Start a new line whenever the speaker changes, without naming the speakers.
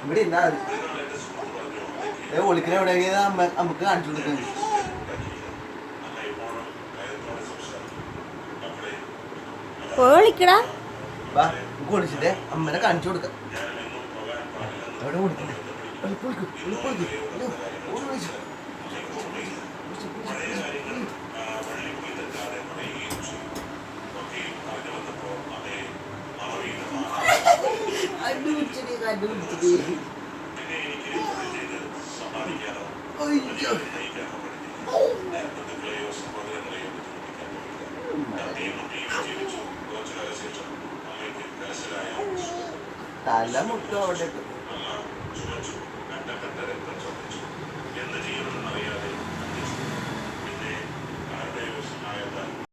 ഇവിടെ എന്താ ഒളിക്കണ എവിടെ നമുക്ക് കാണിച്ചു കൊടുക്കുന്നത്. വാ നമുക്ക് ഒളിച്ചിട്ടേ അമ്മനെ കാണിച്ചു കൊടുക്കാം. എവിടെ കൊടുക്കണ്ടേ തല മുട്ടോ അവിടെ